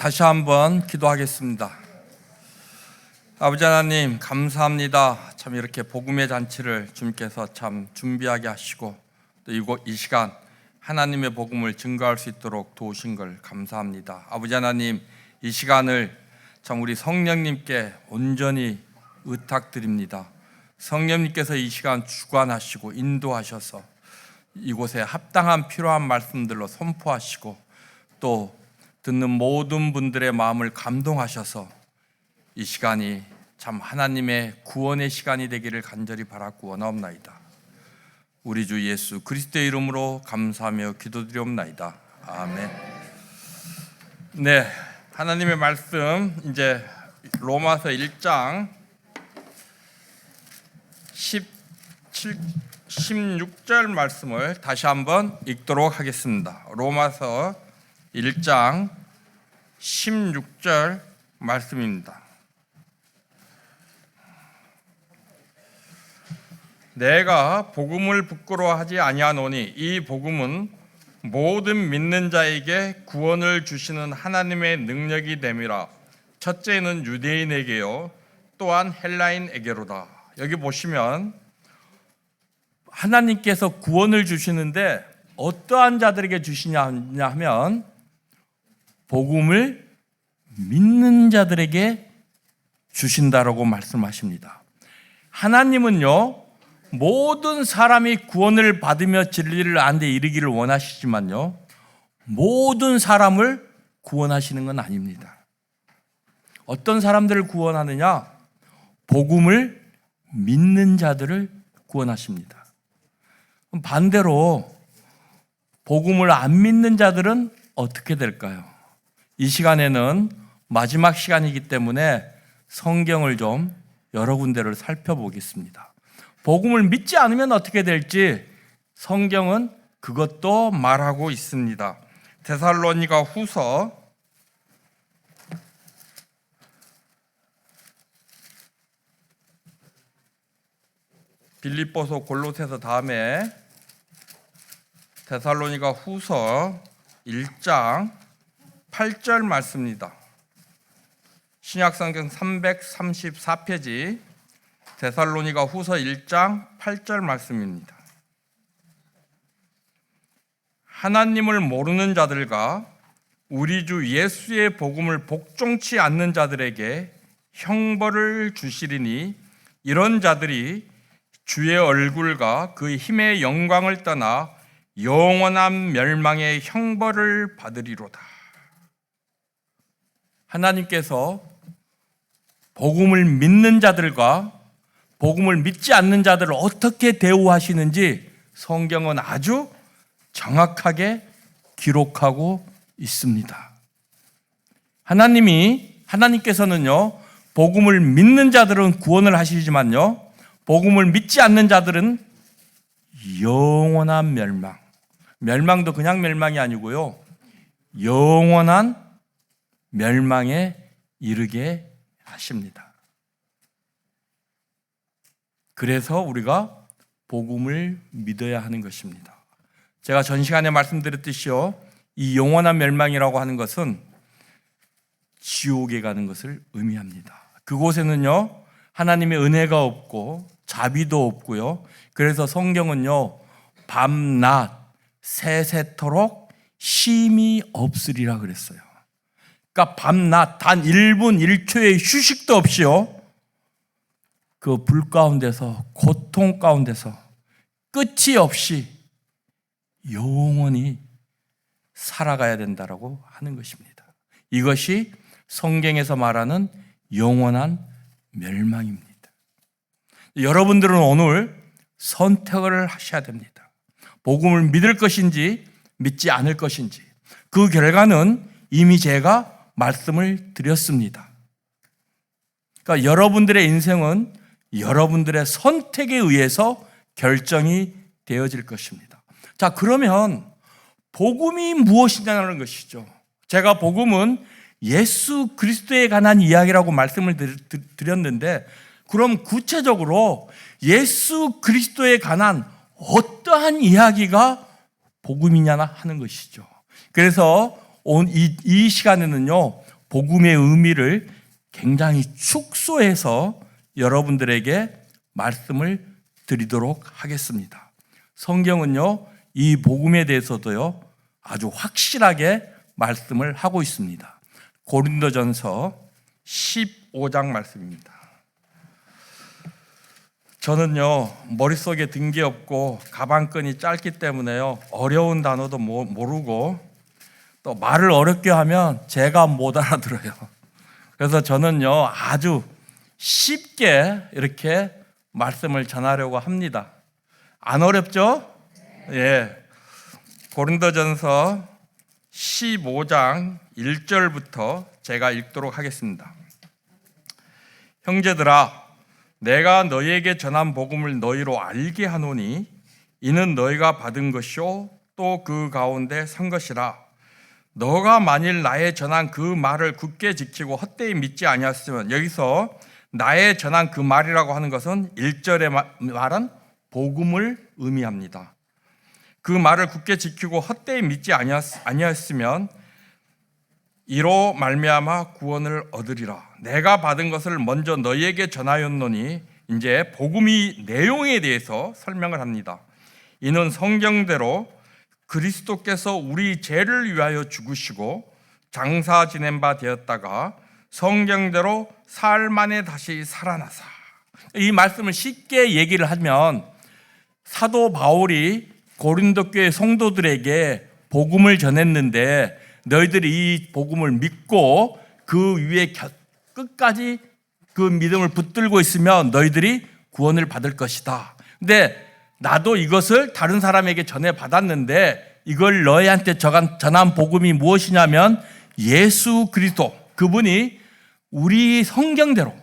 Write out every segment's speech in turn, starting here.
다시 한번 기도하겠습니다. 아버지 하나님 감사합니다. 참 이렇게 복음의 잔치를 주님께서 참 준비하게 하시고 또 이 시간 하나님의 복음을 증거할 수 있도록 도우신 걸 감사합니다. 아버지 하나님 이 시간을 참 우리 성령님께 온전히 의탁드립니다. 성령님께서 이 시간 주관하시고 인도하셔서 이곳에 합당한 필요한 말씀들로 선포하시고 또 듣는 모든 분들의 마음을 감동하셔서 이 시간이 참 하나님의 구원의 시간이 되기를 간절히 바라고 원하옵나이다. 우리 주 예수 그리스도의 이름으로 감사하며 기도드리옵나이다. 아멘. 네, 하나님의 말씀 이제 로마서 1장 16절 말씀을 다시 한번 읽도록 하겠습니다. 로마서 1장 16절 말씀입니다. 내가 복음을 부끄러워하지 아니하노니 이 복음은 모든 믿는 자에게 구원을 주시는 하나님의 능력이 됨이라. 첫째는 유대인에게요 또한 헬라인에게로다. 여기 보시면 하나님께서 구원을 주시는데 어떠한 자들에게 주시냐 하면 복음을 믿는 자들에게 주신다라고 말씀하십니다. 하나님은요 모든 사람이 구원을 받으며 진리를 아는 데 이르기를 원하시지만요 모든 사람을 구원하시는 건 아닙니다. 어떤 사람들을 구원하느냐? 복음을 믿는 자들을 구원하십니다. 반대로 복음을 안 믿는 자들은 어떻게 될까요? 이 시간에는 마지막 시간이기 때문에 성경을 좀 여러 군데를 살펴보겠습니다. 복음을 믿지 않으면 어떻게 될지 성경은 그것도 말하고 있습니다. 데살로니가 후서 빌립보서 골로새서 다음에 데살로니가 후서 1장 8절 말씀입니다. 신약성경 334페이지 데살로니가 후서 1장 8절 말씀입니다. 하나님을 모르는 자들과 우리 주 예수의 복음을 복종치 않는 자들에게 형벌을 주시리니 이런 자들이 주의 얼굴과 그 힘의 영광을 떠나 영원한 멸망의 형벌을 받으리로다. 하나님께서 복음을 믿는 자들과 복음을 믿지 않는 자들을 어떻게 대우하시는지 성경은 아주 정확하게 기록하고 있습니다. 하나님께서는요 복음을 믿는 자들은 구원을 하시지만요 복음을 믿지 않는 자들은 영원한 멸망도 그냥 멸망이 아니고요 영원한 멸망에 이르게 하십니다. 그래서 우리가 복음을 믿어야 하는 것입니다. 제가 전 시간에 말씀드렸듯이요 이 영원한 멸망이라고 하는 것은 지옥에 가는 것을 의미합니다. 그곳에는요 하나님의 은혜가 없고 자비도 없고요 그래서 성경은요 밤낮 세세토록 쉼이 없으리라 그랬어요. 그러니까 밤낮 단 1분 1초의 휴식도 없이요 그 불 가운데서 고통 가운데서 끝이 없이 영원히 살아가야 된다라고 하는 것입니다. 이것이 성경에서 말하는 영원한 멸망입니다. 여러분들은 오늘 선택을 하셔야 됩니다. 복음을 믿을 것인지 믿지 않을 것인지 그 결과는 이미 제가 말씀을 드렸습니다. 그러니까 여러분들의 인생은 여러분들의 선택에 의해서 결정이 되어질 것입니다. 자, 그러면 복음이 무엇이냐는 것이죠. 제가 복음은 예수 그리스도에 관한 이야기라고 말씀을 드렸는데 그럼 구체적으로 예수 그리스도에 관한 어떠한 이야기가 복음이냐 하는 것이죠. 그래서 이 시간에는요 복음의 의미를 굉장히 축소해서 여러분들에게 말씀을 드리도록 하겠습니다. 성경은요, 이 복음에 대해서도요, 아주 확실하게 말씀을 하고 있습니다. 고린도전서 15장 말씀입니다. 저는요, 머릿속에 든 게 없고 가방끈이 짧기 때문에요, 어려운 단어도 모르고 또 말을 어렵게 하면 제가 못 알아들어요. 그래서 저는요, 아주 쉽게 이렇게 말씀을 전하려고 합니다. 안 어렵죠? 예. 고린도전서 15장 1절부터 제가 읽도록 하겠습니다. 형제들아, 내가 너희에게 전한 복음을 너희로 알게 하노니 이는 너희가 받은 것이요 또 그 가운데 선 것이라. 너가 만일 나의 전한 그 말을 굳게 지키고 헛되이 믿지 아니하였으면, 여기서 나의 전한 그 말이라고 하는 것은 1절에 말한 복음을 의미합니다. 그 말을 굳게 지키고 헛되이 믿지 아니하였으면 이로 말미암아 구원을 얻으리라. 내가 받은 것을 먼저 너희에게 전하였노니, 이제 복음의 내용에 대해서 설명을 합니다. 이는 성경대로 그리스도께서 우리 죄를 위하여 죽으시고 장사 지낸 바 되었다가 성경대로 사흘 만에 다시 살아나사. 이 말씀을 쉽게 얘기를 하면, 사도 바울이 고린도 교회 성도들에게 복음을 전했는데 너희들이 이 복음을 믿고 그 위에 끝까지 그 믿음을 붙들고 있으면 너희들이 구원을 받을 것이다. 근데 나도 이것을 다른 사람에게 전해받았는데 이걸 너희한테 전한 복음이 무엇이냐면 예수 그리스도, 그분이 우리 성경대로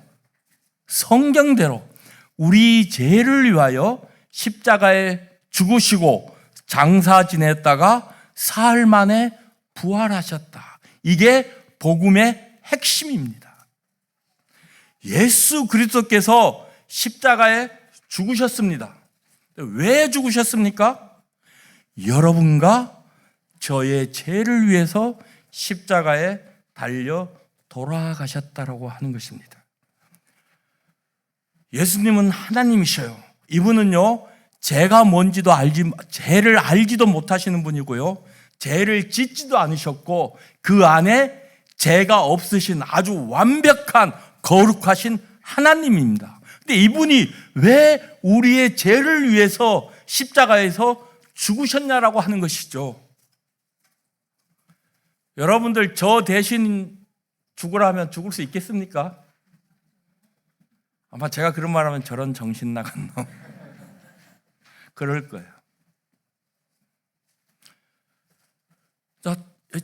우리 죄를 위하여 십자가에 죽으시고 장사 지냈다가 사흘 만에 부활하셨다. 이게 복음의 핵심입니다. 예수 그리스도께서 십자가에 죽으셨습니다. 왜 죽으셨습니까? 여러분과 저의 죄를 위해서 십자가에 달려 돌아가셨다라고 하는 것입니다. 예수님은 하나님이셔요. 이분은요, 죄가 뭔지도 죄를 알지도 못하시는 분이고요, 죄를 짓지도 않으셨고 그 안에 죄가 없으신 아주 완벽한 거룩하신 하나님입니다. 근데 이분이 왜 우리의 죄를 위해서 십자가에서 죽으셨냐라고 하는 것이죠. 여러분들 저 대신 죽으라면 죽을 수 있겠습니까? 아마 제가 그런 말하면 저런 정신 나간 놈 그럴 거예요.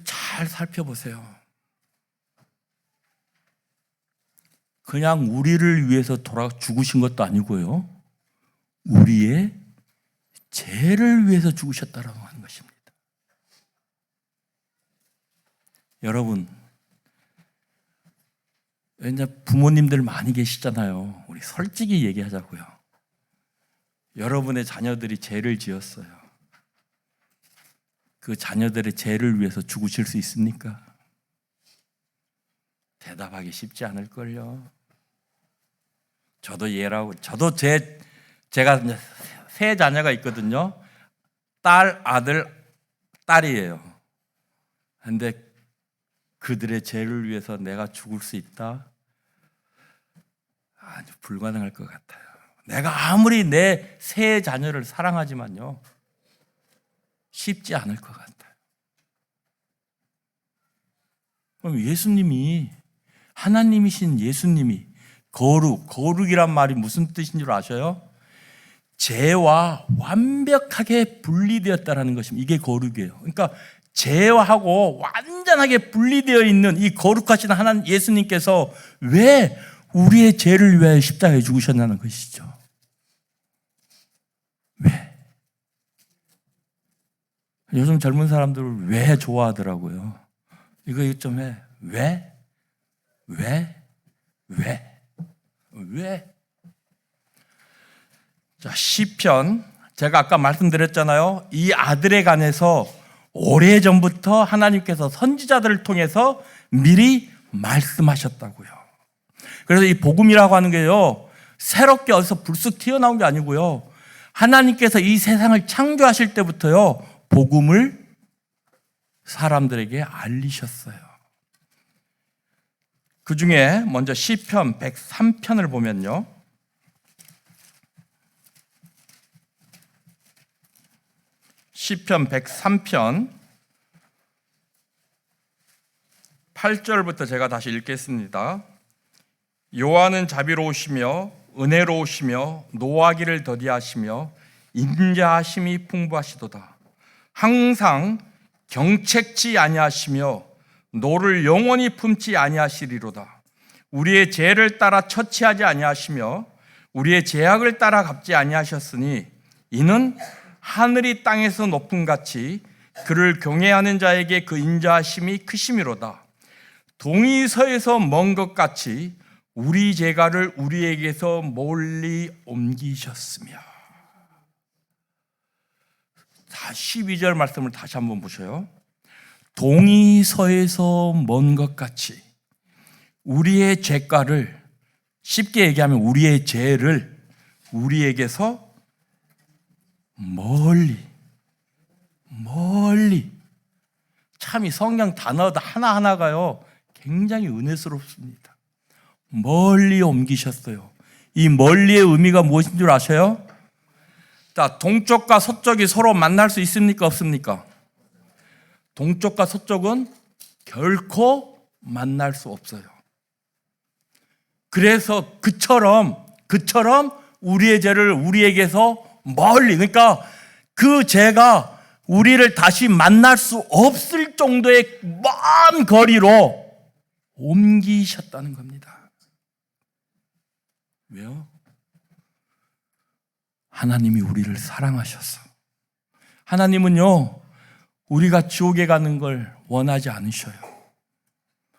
잘 살펴보세요. 그냥 우리를 위해서 죽으신 것도 아니고요, 우리의 죄를 위해서 죽으셨다라고 하는 것입니다. 여러분, 이제 부모님들 많이 계시잖아요. 우리 솔직히 얘기하자고요. 여러분의 자녀들이 죄를 지었어요. 그 자녀들의 죄를 위해서 죽으실 수 있습니까? 대답하기 쉽지 않을걸요. 저도 제가 세 자녀가 있거든요. 딸, 아들, 딸이에요. 근데 그들의 죄를 위해서 내가 죽을 수 있다? 아주 불가능할 것 같아요. 내가 아무리 내 세 자녀를 사랑하지만요, 쉽지 않을 것 같아요. 그럼 예수님이, 하나님이신 예수님이 거룩이란 말이 무슨 뜻인 줄 아셔요? 죄와 완벽하게 분리되었다라는 것입니다. 이게 거룩이에요. 그러니까 죄하고 완전하게 분리되어 있는 이 거룩하신 하나님 예수님께서 왜 우리의 죄를 위하여 십자가에 죽으셨냐는 것이죠. 왜? 요즘 젊은 사람들을 왜 좋아하더라고요. 이거 좀 해. 왜? 자, 시편, 제가 아까 말씀드렸잖아요. 이 아들에 관해서 오래전부터 하나님께서 선지자들을 통해서 미리 말씀하셨다고요. 그래서 이 복음이라고 하는 게요, 새롭게 어디서 불쑥 튀어나온 게 아니고요, 하나님께서 이 세상을 창조하실 때부터요, 복음을 사람들에게 알리셨어요. 그 중에 먼저 시편 103편을 보면요, 시편 103편 8절부터 제가 다시 읽겠습니다. 여호와는 자비로우시며 은혜로우시며 노하기를 더디하시며 인자하심이 풍부하시도다. 항상 경책지 아니하시며 노를 영원히 품지 아니하시리로다. 우리의 죄를 따라 처치하지 아니하시며 우리의 죄악을 따라 갚지 아니하셨으니 이는 하늘이 땅에서 높음같이 그를 경외하는 자에게 그 인자하심이 크심이로다. 동이 서에서 먼 것 같이 우리 죄가를 우리에게서 멀리 옮기셨으며. 12절 말씀을 다시 한번 보셔요. 동이 서에서 먼 것 같이 우리의 죄가를, 쉽게 얘기하면 우리의 죄를 우리에게서 멀리. 참 이 성경 단어 하나하나가요 굉장히 은혜스럽습니다. 멀리 옮기셨어요. 이 멀리의 의미가 무엇인 줄 아셔요? 자, 동쪽과 서쪽이 서로 만날 수 있습니까? 없습니까? 동쪽과 서쪽은 결코 만날 수 없어요. 그래서 그처럼 우리의 죄를 우리에게서 멀리, 그러니까 그 죄가 우리를 다시 만날 수 없을 정도의 먼 거리로 옮기셨다는 겁니다. 왜요? 하나님이 우리를 사랑하셔서. 하나님은요, 우리가 지옥에 가는 걸 원하지 않으셔요.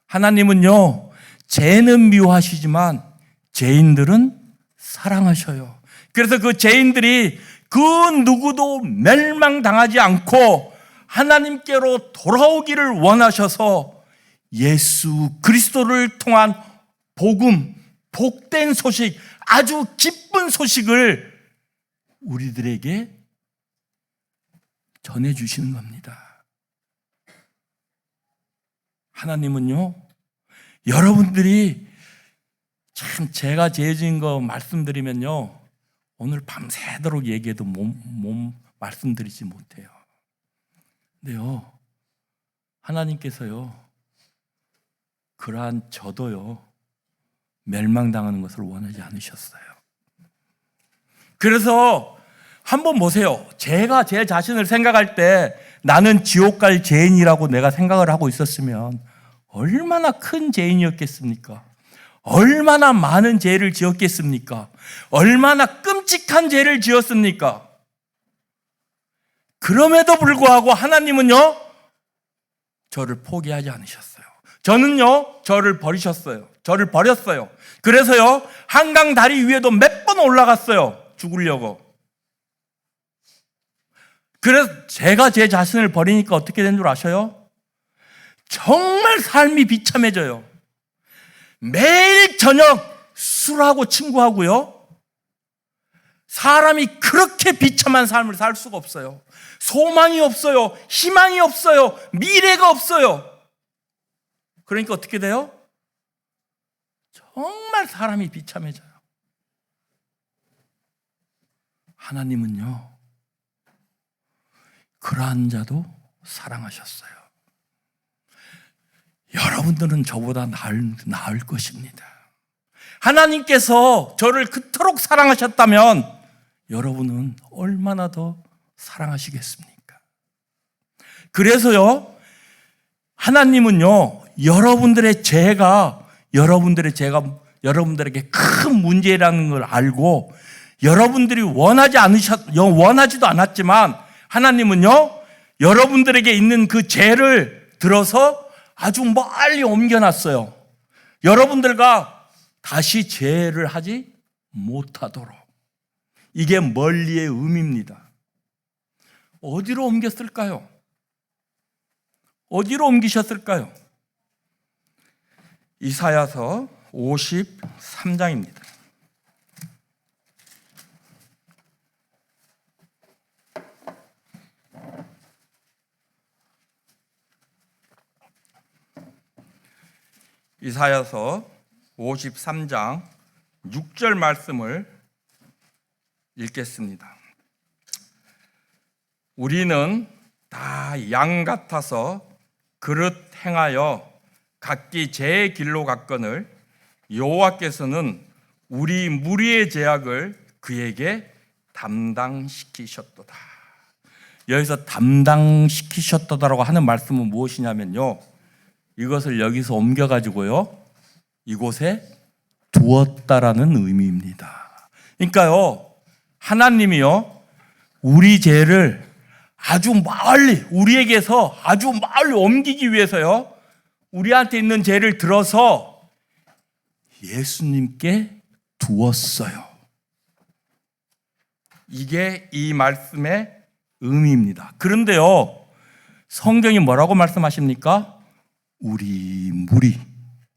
하나님은요, 죄는 미워하시지만 죄인들은 사랑하셔요. 그래서 그 죄인들이 그 누구도 멸망당하지 않고 하나님께로 돌아오기를 원하셔서 예수 그리스도를 통한 복음, 복된 소식, 아주 기쁜 소식을 우리들에게 전해주시는 겁니다. 하나님은요, 여러분들이 참 제가 죄진 거 말씀드리면요, 오늘 밤새도록 얘기해도 말씀드리지 못해요. 근데요, 하나님께서요, 그러한 저도요, 멸망당하는 것을 원하지 않으셨어요. 그래서 한번 보세요. 제가 제 자신을 생각할 때 나는 지옥 갈 죄인이라고 내가 생각을 하고 있었으면 얼마나 큰 죄인이었겠습니까? 얼마나 많은 죄를 지었겠습니까? 얼마나 끔찍한 죄를 지었습니까? 그럼에도 불구하고 하나님은요, 저를 포기하지 않으셨어요. 저는요, 저를 버리셨어요. 저를 버렸어요. 그래서요, 한강 다리 위에도 몇 번 올라갔어요. 죽으려고. 그래서 제가 제 자신을 버리니까 어떻게 된 줄 아셔요? 정말 삶이 비참해져요. 매일 저녁 술하고 친구하고요, 사람이 그렇게 비참한 삶을 살 수가 없어요. 소망이 없어요. 희망이 없어요. 미래가 없어요. 그러니까 어떻게 돼요? 정말 사람이 비참해져요. 하나님은요, 그러한 자도 사랑하셨어요. 여러분들은 저보다 나을 것입니다. 하나님께서 저를 그토록 사랑하셨다면 여러분은 얼마나 더 사랑하시겠습니까? 그래서요, 하나님은요, 여러분들의 죄가 여러분들에게 큰 문제라는 걸 알고 여러분들이 원하지도 않았지만 하나님은요, 여러분들에게 있는 그 죄를 들어서 아주 멀리 옮겨놨어요. 여러분들과 다시 죄를 하지 못하도록. 이게 멀리의 의미입니다. 어디로 옮겼을까요? 어디로 옮기셨을까요? 이사야서 53장입니다. 이사야서 53장 6절 말씀을 읽겠습니다. 우리는 다 양 같아서 그릇 행하여 각기 제 길로 갔거늘 여호와께서는 우리 무리의 죄악을 그에게 담당시키셨도다. 여기서 담당시키셨도다라고 하는 말씀은 무엇이냐면요, 이것을 여기서 옮겨가지고요 이곳에 두었다라는 의미입니다. 그러니까요, 하나님이요 우리 죄를 아주 멀리, 우리에게서 아주 멀리 옮기기 위해서요 우리한테 있는 죄를 들어서 예수님께 두었어요. 이게 이 말씀의 의미입니다. 그런데요, 성경이 뭐라고 말씀하십니까? 우리 무리,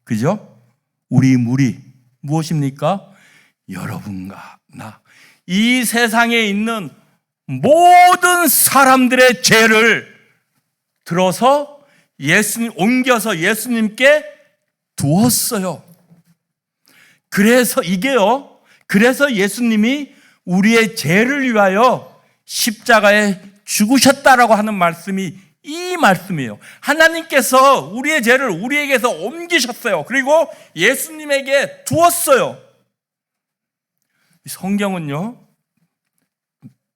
그죠? 우리 무리 무엇입니까? 여러분과 나, 이 세상에 있는 모든 사람들의 죄를 들어서 옮겨서 예수님께 두었어요. 그래서 그래서 예수님이 우리의 죄를 위하여 십자가에 죽으셨다라고 하는 말씀이 이 말씀이에요. 하나님께서 우리의 죄를 우리에게서 옮기셨어요. 그리고 예수님에게 두었어요. 성경은요,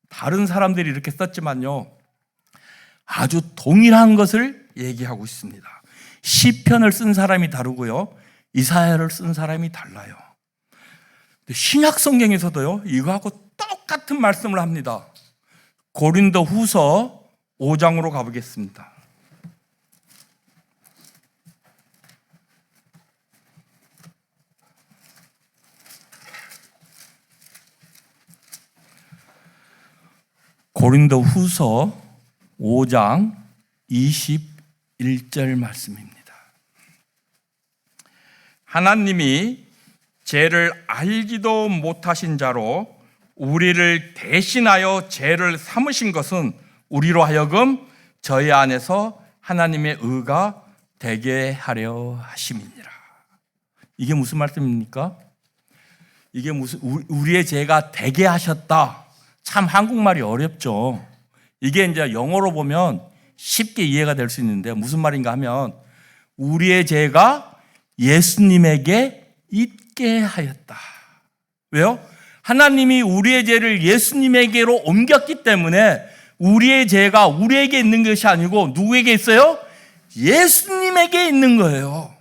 다른 사람들이 이렇게 썼지만요 아주 동일한 것을 얘기하고 있습니다. 시편을 쓴 사람이 다르고요 이사야를 쓴 사람이 달라요. 신약 성경에서도요 이거하고 똑같은 말씀을 합니다. 고린도 후서 5장으로 가보겠습니다. 고린도 후서 5장 21절 말씀입니다. 하나님이 죄를 알지도 못하신 자로 우리를 대신하여 죄를 삼으신 것은 우리로 하여금 저희 안에서 하나님의 의가 되게 하려 하심이니라. 이게 무슨 말씀입니까? 이게 우리의 죄가 되게 하셨다. 참 한국말이 어렵죠. 이게 이제 영어로 보면 쉽게 이해가 될 수 있는데 무슨 말인가 하면 우리의 죄가 예수님에게 있게 하였다. 왜요? 하나님이 우리의 죄를 예수님에게로 옮겼기 때문에 우리의 죄가 우리에게 있는 것이 아니고 누구에게 있어요? 예수님에게 있는 거예요.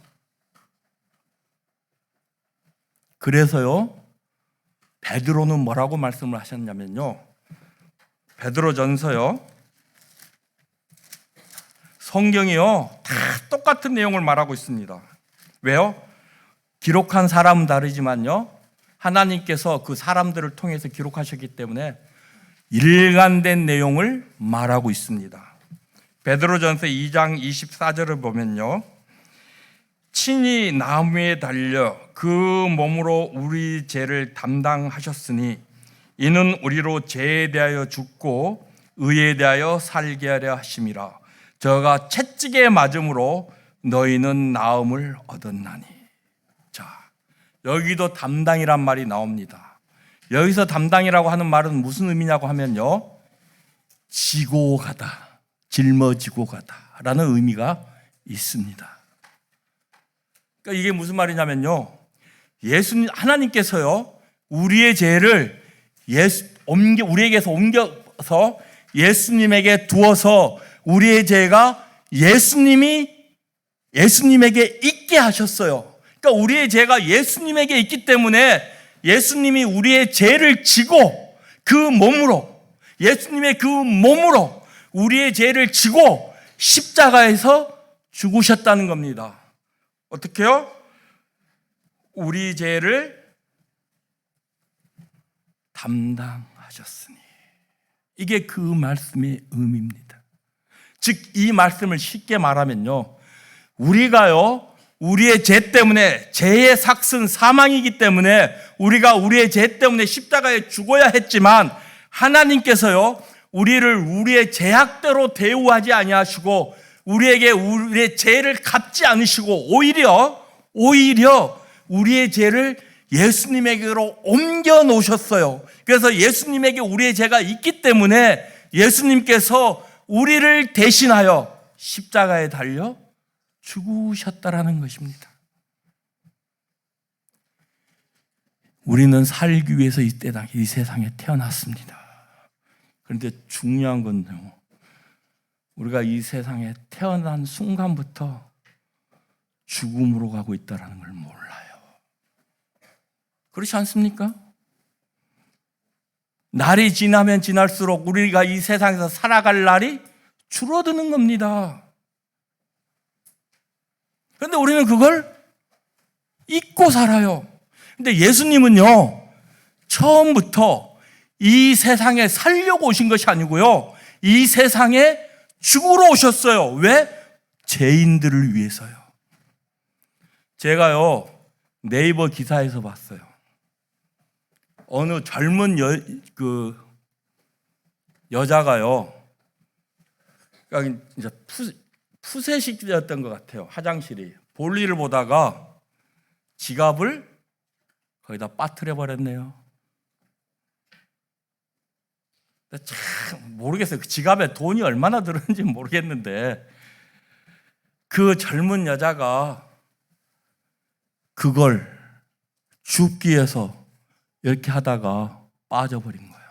그래서요 베드로는 뭐라고 말씀을 하셨냐면요, 베드로전서요 성경이요 다 똑같은 내용을 말하고 있습니다. 왜요? 기록한 사람은 다르지만요 하나님께서 그 사람들을 통해서 기록하셨기 때문에 일관된 내용을 말하고 있습니다. 베드로전서 2장 24절을 보면요, 친히 나무에 달려 그 몸으로 우리 죄를 담당하셨으니 이는 우리로 죄에 대하여 죽고 의에 대하여 살게 하려 하심이라. 저가 채찍에 맞음으로 너희는 나음을 얻었나니. 자, 여기도 담당이란 말이 나옵니다. 여기서 담당이라고 하는 말은 무슨 의미냐고 하면요, 지고 가다, 짊어지고 가다 라는 의미가 있습니다. 그러니까 이게 무슨 말이냐면요, 하나님께서요 우리의 죄를 우리에게서 옮겨서 예수님에게 두어서 우리의 죄가 예수님에게 있게 하셨어요. 그러니까 우리의 죄가 예수님에게 있기 때문에 예수님이 우리의 죄를 지고 예수님의 그 몸으로 우리의 죄를 지고 십자가에서 죽으셨다는 겁니다. 어떻게요? 우리 죄를 담당하셨으니. 이게 그 말씀의 의미입니다. 즉 이 말씀을 쉽게 말하면요, 우리가요 우리의 죄 때문에, 죄의 삭은 사망이기 때문에 우리가 우리의 죄 때문에 십자가에 죽어야 했지만 하나님께서요, 우리를 우리의 죄악대로 대우하지 아니하시고 우리에게 우리의 죄를 갚지 않으시고 오히려 우리의 죄를 예수님에게로 옮겨 놓으셨어요. 그래서 예수님에게 우리의 죄가 있기 때문에 예수님께서 우리를 대신하여 십자가에 달려 죽으셨다라는 것입니다. 우리는 살기 위해서 이 세상에 태어났습니다. 그런데 중요한 건요, 우리가 이 세상에 태어난 순간부터 죽음으로 가고 있다는 걸 몰라요. 그렇지 않습니까? 날이 지나면 지날수록 우리가 이 세상에서 살아갈 날이 줄어드는 겁니다. 그런데 우리는 그걸 잊고 살아요. 근데 예수님은요, 처음부터 이 세상에 살려고 오신 것이 아니고요, 이 세상에 죽으러 오셨어요. 왜? 죄인들을 위해서요. 제가요, 네이버 기사에서 봤어요. 어느 젊은 여자가요, 그러니까 이제 푸세식이었던 것 같아요. 화장실이. 볼일을 보다가 지갑을 거기다 빠뜨려 버렸네요. 참 모르겠어요. 그 지갑에 돈이 얼마나 들었는지 모르겠는데 그 젊은 여자가 그걸 죽기 위해서 이렇게 하다가 빠져버린 거예요.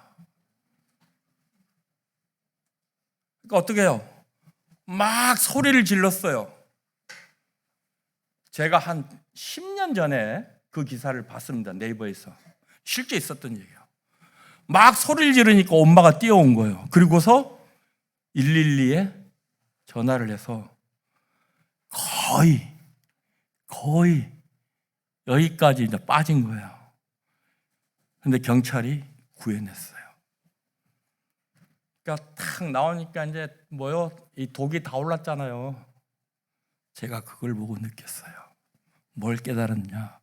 그러니까 어떻게 해요? 막 소리를 질렀어요. 제가 한 10년 전에 그 기사를 봤습니다. 네이버에서. 실제 있었던 얘기예요. 막 소리를 지르니까 엄마가 뛰어온 거예요. 그리고서 112에 전화를 해서 거의 여기까지 이제 빠진 거예요. 근데 경찰이 구해냈어요. 그러니까 탁 나오니까 이제 이 독이 다 올랐잖아요. 제가 그걸 보고 느꼈어요. 뭘 깨달았냐?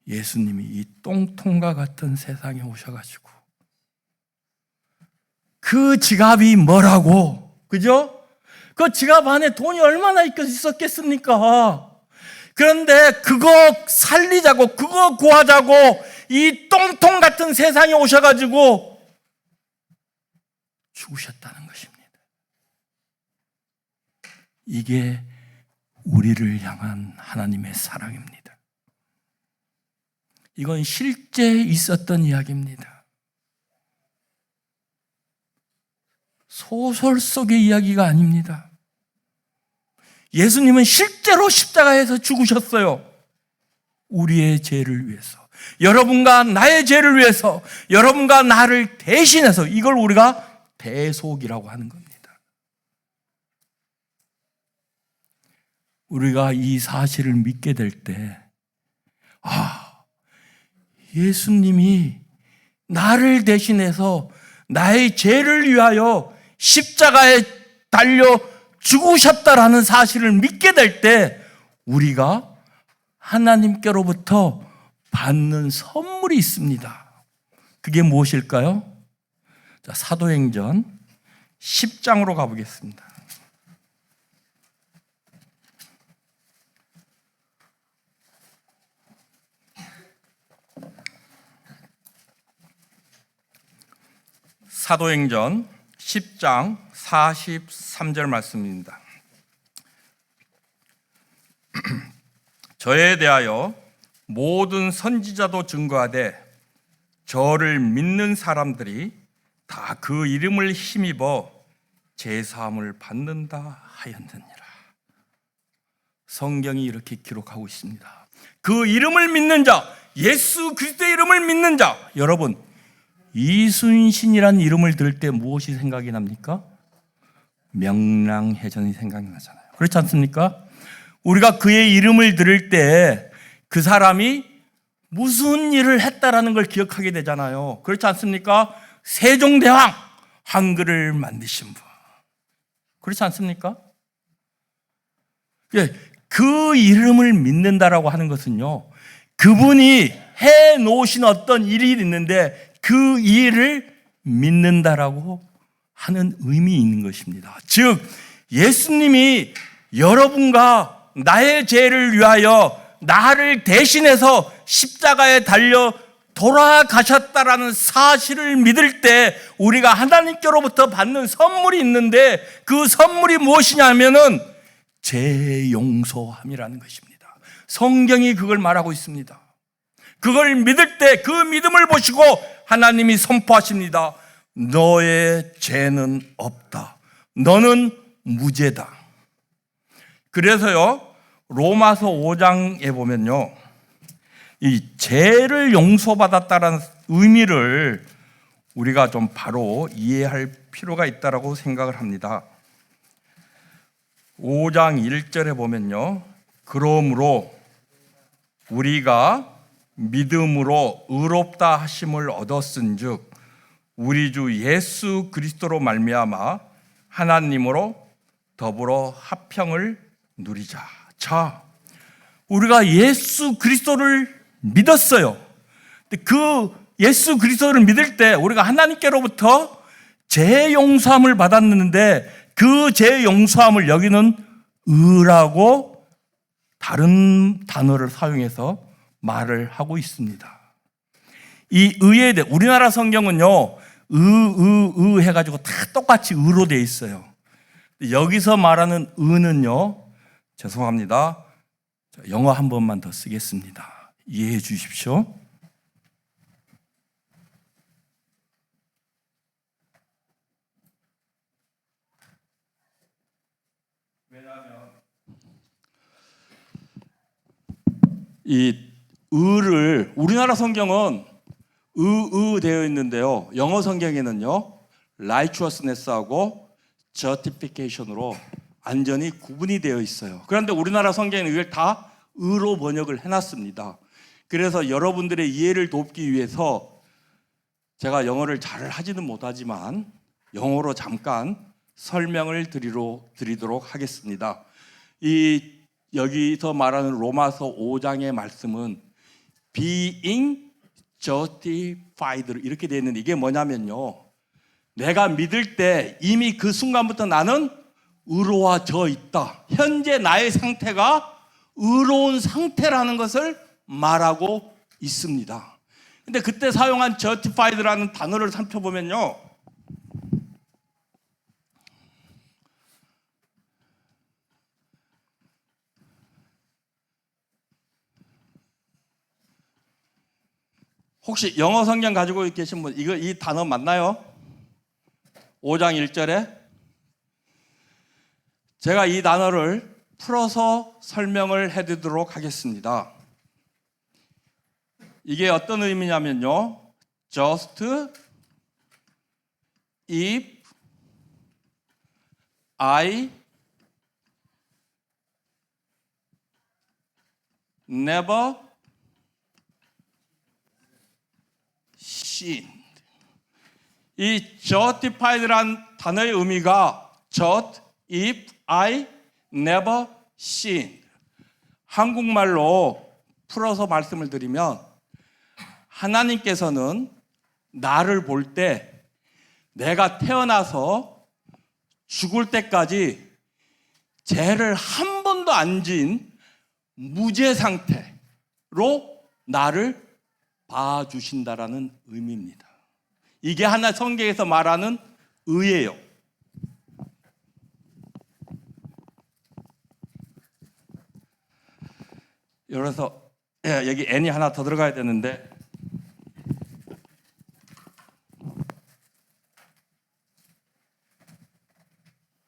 예수님이 이 똥통과 같은 세상에 오셔가지고 그 지갑이 뭐라고, 그죠? 그 지갑 안에 돈이 얼마나 있었겠습니까? 그런데 그거 살리자고, 그거 구하자고 이 똥통 같은 세상에 오셔가지고 죽으셨다는 것입니다. 이게 우리를 향한 하나님의 사랑입니다. 이건 실제 있었던 이야기입니다. 소설 속의 이야기가 아닙니다. 예수님은 실제로 십자가에서 죽으셨어요. 우리의 죄를 위해서, 여러분과 나의 죄를 위해서, 여러분과 나를 대신해서. 이걸 우리가 대속이라고 하는 겁니다. 우리가 이 사실을 믿게 될 때, 예수님이 나를 대신해서 나의 죄를 위하여 십자가에 달려 죽으셨다라는 사실을 믿게 될 때 우리가 하나님께로부터 받는 선물이 있습니다. 그게 무엇일까요? 자, 사도행전 10장으로 가보겠습니다. 사도행전 10장 43절 말씀입니다. 저에 대하여 모든 선지자도 증거하되 저를 믿는 사람들이 다 그 이름을 힘입어 제사함을 받는다 하였느니라. 성경이 이렇게 기록하고 있습니다. 그 이름을 믿는 자, 예수 그리스도의 이름을 믿는 자. 여러분, 이순신이라는 이름을 들을 때 무엇이 생각이 납니까? 명랑해전이 생각이 나잖아요. 그렇지 않습니까? 우리가 그의 이름을 들을 때 그 사람이 무슨 일을 했다라는 걸 기억하게 되잖아요. 그렇지 않습니까? 세종대왕, 한글을 만드신 분. 그렇지 않습니까? 그 이름을 믿는다라고 하는 것은요, 그분이 해 놓으신 어떤 일이 있는데 그 일을 믿는다라고 하는 의미 있는 것입니다. 즉 예수님이 여러분과 나의 죄를 위하여 나를 대신해서 십자가에 달려 돌아가셨다라는 사실을 믿을 때 우리가 하나님께로부터 받는 선물이 있는데 그 선물이 무엇이냐면은 죄 용서함이라는 것입니다. 성경이 그걸 말하고 있습니다. 그걸 믿을 때 그 믿음을 보시고 하나님이 선포하십니다. 너의 죄는 없다. 너는 무죄다. 그래서요, 로마서 5장에 보면요, 이 죄를 용서받았다라는 의미를 우리가 좀 바로 이해할 필요가 있다라고 생각을 합니다. 5장 1절에 보면요, 그러므로 우리가 믿음으로 의롭다 하심을 얻었은즉 우리 주 예수 그리스도로 말미암아 하나님으로 더불어 화평을 누리자. 자, 우리가 예수 그리스도를 믿었어요. 그 예수 그리스도를 믿을 때 우리가 하나님께로부터 죄 용서함을 받았는데 그 죄 용서함을 여기는 의라고 다른 단어를 사용해서 말을 하고 있습니다. 이 의에 대해 우리나라 성경은요, 의 해가지고 다 똑같이 의로 되어 있어요. 여기서 말하는 의는요, 죄송합니다. 영어 한 번만 더 쓰겠습니다. 이해해 주십시오. 왜냐하면 이 의를 우리나라 성경은 의 되어 있는데요, 영어 성경에는요 righteousness하고 justification으로 완전히 구분이 되어 있어요. 그런데 우리나라 성경에는 이걸 다 의로 번역을 해놨습니다. 그래서 여러분들의 이해를 돕기 위해서 제가 영어를 잘 하지는 못하지만 영어로 잠깐 설명을 드리도록 하겠습니다. 여기서 말하는 로마서 5장의 말씀은 being justified 이렇게 되어 있는데 이게 뭐냐면요, 내가 믿을 때 이미 그 순간부터 나는 의로워져 있다. 현재 나의 상태가 의로운 상태라는 것을 말하고 있습니다. 근데 그때 사용한 justified라는 단어를 살펴보면요, 혹시 영어 성경 가지고 계신 분, 이 단어 맞나요? 5장 1절에 제가 이 단어를 풀어서 설명을 해드리도록 하겠습니다. 이게 어떤 의미냐면요, just if I never sinned. 이 justified란 단어의 의미가 just if I never sinned. 한국말로 풀어서 말씀을 드리면 하나님께서는 나를 볼 때 내가 태어나서 죽을 때까지 죄를 한 번도 안 지은 무죄 상태로 나를 봐주신다라는 의미입니다. 이게 하나 성경에서 말하는 의예요. 그래서 여기 n이 하나 더 들어가야 되는데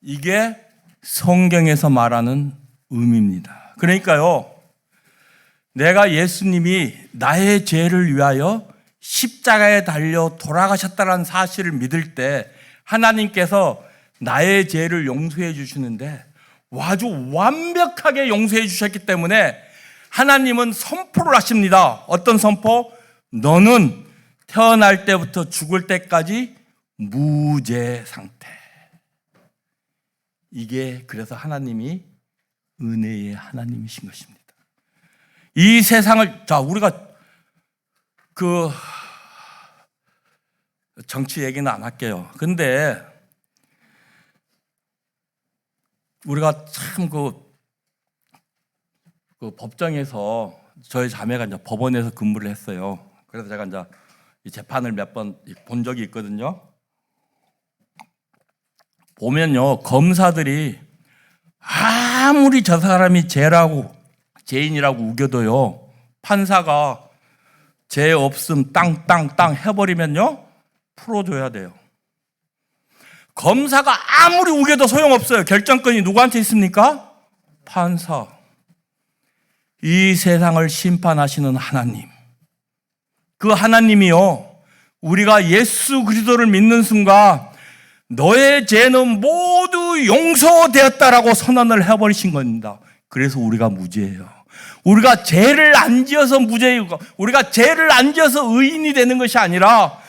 이게 성경에서 말하는 의미입니다. 그러니까요, 내가 예수님이 나의 죄를 위하여 십자가에 달려 돌아가셨다는 사실을 믿을 때 하나님께서 나의 죄를 용서해 주시는데 아주 완벽하게 용서해 주셨기 때문에 하나님은 선포를 하십니다. 어떤 선포? 너는 태어날 때부터 죽을 때까지 무죄 상태. 이게 그래서 하나님이 은혜의 하나님이신 것입니다. 이 세상을, 우리가 정치 얘기는 안 할게요. 근데 우리가 참 법정에서 저희 자매가 이제 법원에서 근무를 했어요. 그래서 제가 이제 이 재판을 몇 번 본 적이 있거든요. 보면요, 검사들이 아무리 저 사람이 죄인이라고 우겨도요, 판사가 죄 없음 땅땅땅 해버리면요, 풀어줘야 돼요. 검사가 아무리 우겨도 소용없어요. 결정권이 누구한테 있습니까? 판사. 이 세상을 심판하시는 하나님, 그 하나님이요, 우리가 예수 그리스도를 믿는 순간 너의 죄는 모두 용서되었다라고 선언을 해버리신 겁니다. 그래서 우리가 무죄예요. 우리가 죄를 안 지어서 무죄이고, 우리가 죄를 안 지어서 의인이 되는 것이 아니라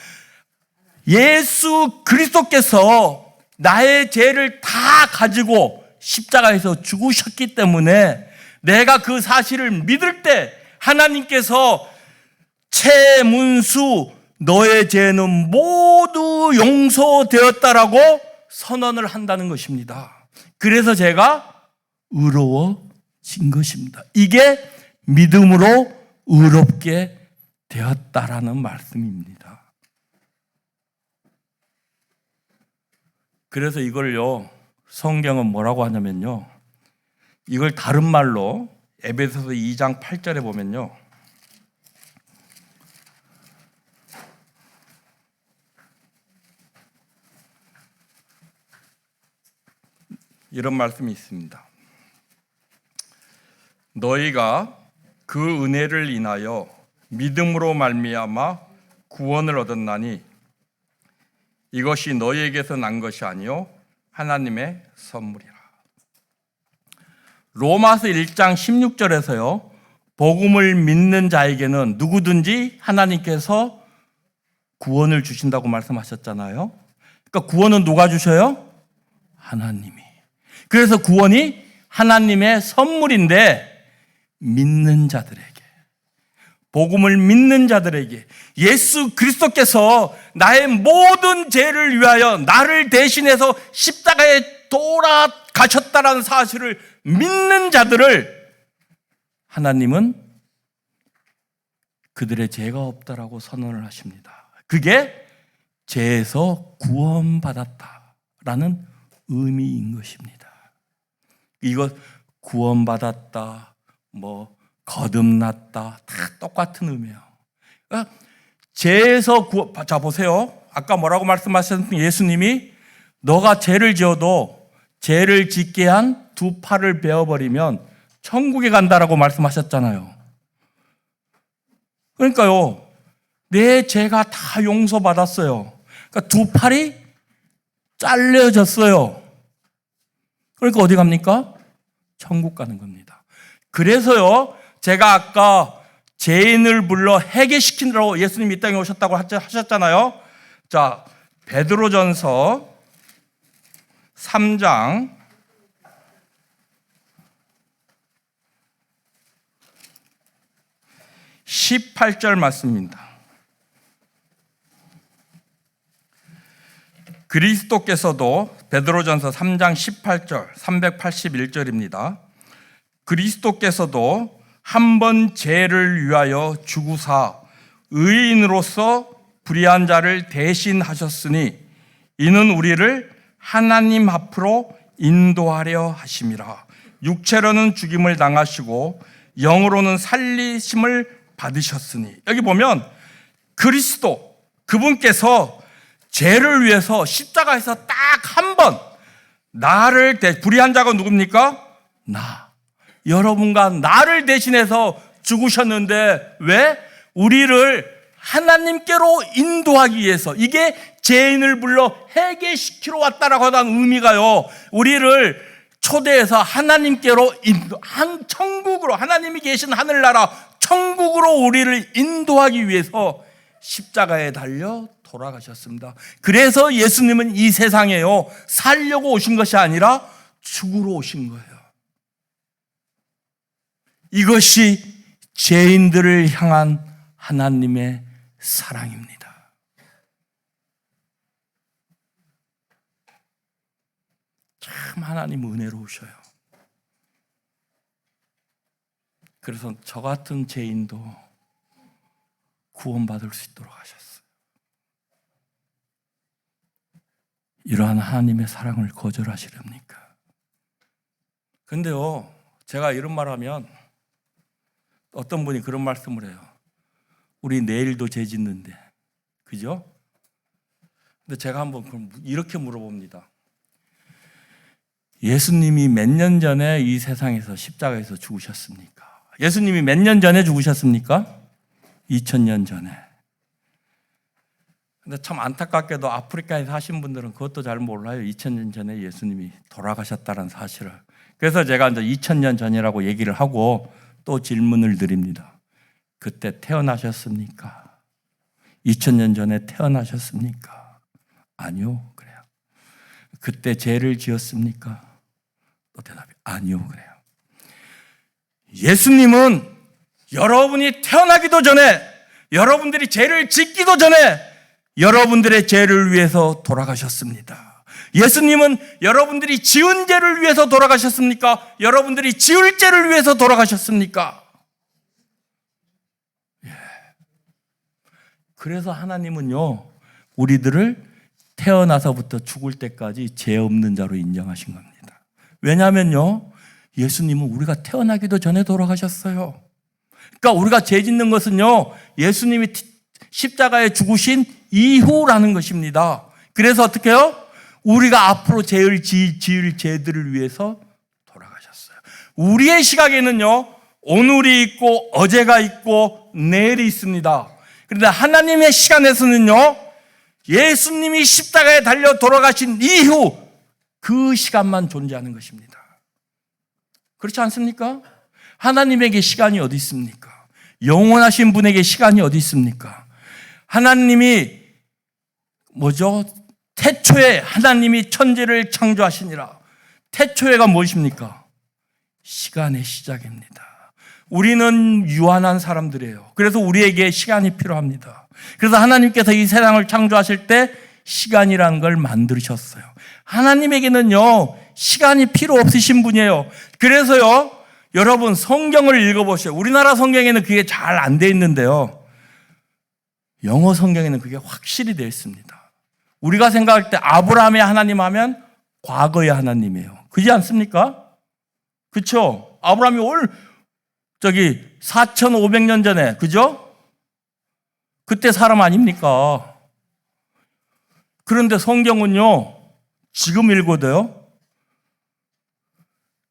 예수 그리스도께서 나의 죄를 다 가지고 십자가에서 죽으셨기 때문에 내가 그 사실을 믿을 때 하나님께서 최문수 너의 죄는 모두 용서되었다라고 선언을 한다는 것입니다. 그래서 제가 의로워진 것입니다. 이게 믿음으로 의롭게 되었다라는 말씀입니다. 그래서 이걸요, 성경은 뭐라고 하냐면요, 이걸 다른 말로 에베소서 2장 8절에 보면요, 이런 말씀이 있습니다. 너희가 그 은혜를 인하여 믿음으로 말미암아 구원을 얻었나니 이것이 너희에게서 난 것이 아니요 하나님의 선물이라. 로마서 1장 16절에서요, 복음을 믿는 자에게는 누구든지 하나님께서 구원을 주신다고 말씀하셨잖아요. 그러니까 구원은 누가 주셔요? 하나님이. 그래서 구원이 하나님의 선물인데, 믿는 자들에게, 복음을 믿는 자들에게 예수 그리스도께서 나의 모든 죄를 위하여 나를 대신해서 십자가에 돌아가셨다라는 사실을 믿는 자들을 하나님은 그들의 죄가 없다라고 선언을 하십니다. 그게 죄에서 구원받았다라는 의미인 것입니다. 이거 구원받았다, 거듭났다, 다 똑같은 의미예요. 그러니까 죄에서 자 보세요. 아까 뭐라고 말씀하셨던 예수님이 너가 죄를 지어도 죄를 짓게 한 두 팔을 베어버리면 천국에 간다라고 말씀하셨잖아요. 그러니까요, 내 죄가 다 용서받았어요. 그러니까 두 팔이 잘려졌어요. 그러니까 어디 갑니까? 천국 가는 겁니다. 그래서요, 제가 아까 죄인을 불러 회개시키느라고 예수님이 이 땅에 오셨다고 하셨잖아요. 자, 베드로전서 3장 18절 말씀입니다. 그리스도께서도, 베드로전서 3장 18절 381절입니다. 그리스도께서도 한 번 죄를 위하여 죽으사 의인으로서 불의한 자를 대신하셨으니 이는 우리를 하나님 앞으로 인도하려 하심이라. 육체로는 죽임을 당하시고 영으로는 살리심을 받으셨으니. 여기 보면 그리스도, 그분께서 죄를 위해서 십자가에서 딱 한 번 나를 불의한 자가 누굽니까? 여러분과 나를 대신해서 죽으셨는데 왜? 우리를 하나님께로 인도하기 위해서. 이게 죄인을 불러 회개시키러 왔다라고 하는 의미가요, 우리를 초대해서 하나님께로 천국으로, 하나님이 계신 하늘나라 천국으로 우리를 인도하기 위해서 십자가에 달려 돌아가셨습니다. 그래서 예수님은 이 세상에요, 살려고 오신 것이 아니라 죽으러 오신 거예요. 이것이 죄인들을 향한 하나님의 사랑입니다. 참 하나님 은혜로우셔요. 그래서 저 같은 죄인도 구원받을 수 있도록 하셨어요. 이러한 하나님의 사랑을 거절하시렵니까? 근데요, 제가 이런 말 하면 어떤 분이 그런 말씀을 해요. 우리 내일도 죄 짓는데, 그죠? 근데 제가 한번 그럼 이렇게 물어봅니다. 예수님이 몇 년 전에 이 세상에서 십자가에서 죽으셨습니까? 예수님이 몇 년 전에 죽으셨습니까? 2000년 전에. 근데 참 안타깝게도 아프리카에 사신 분들은 그것도 잘 몰라요. 2000년 전에 예수님이 돌아가셨다는 사실을. 그래서 제가 이제 2000년 전이라고 얘기를 하고 또 질문을 드립니다. 그때 태어나셨습니까? 2000년 전에 태어나셨습니까? 아니요. 그래요. 그때 죄를 지었습니까? 또 대답이 아니요. 그래요. 예수님은 여러분이 태어나기도 전에, 여러분들이 죄를 짓기도 전에 여러분들의 죄를 위해서 돌아가셨습니다. 예수님은 여러분들이 지은 죄를 위해서 돌아가셨습니까? 여러분들이 지을 죄를 위해서 돌아가셨습니까? 예. 그래서 하나님은요, 우리들을 태어나서부터 죽을 때까지 죄 없는 자로 인정하신 겁니다. 왜냐하면요, 예수님은 우리가 태어나기도 전에 돌아가셨어요. 그러니까 우리가 죄 짓는 것은요, 예수님이 십자가에 죽으신 이후라는 것입니다. 그래서 어떻게 해요? 우리가 앞으로 지을 죄들을 위해서 돌아가셨어요. 우리의 시각에는요, 오늘이 있고 어제가 있고 내일이 있습니다. 그런데 하나님의 시간에서는요, 예수님이 십자가에 달려 돌아가신 이후 그 시간만 존재하는 것입니다. 그렇지 않습니까? 하나님에게 시간이 어디 있습니까? 영원하신 분에게 시간이 어디 있습니까? 하나님이 뭐죠? 태초에 하나님이 천지를 창조하시니라. 태초에가 무엇입니까? 시간의 시작입니다. 우리는 유한한 사람들이에요. 그래서 우리에게 시간이 필요합니다. 그래서 하나님께서 이 세상을 창조하실 때 시간이라는 걸 만드셨어요. 하나님에게는요, 시간이 필요 없으신 분이에요. 그래서요, 여러분 성경을 읽어보세요. 우리나라 성경에는 그게 잘 안 돼 있는데요, 영어 성경에는 그게 확실히 되어 있습니다. 우리가 생각할 때 아브라함의 하나님 하면 과거의 하나님이에요. 그렇지 않습니까? 그렇죠? 아브라함이 4,500년 전에, 그죠? 그때 사람 아닙니까? 그런데 성경은요, 지금 읽어도요,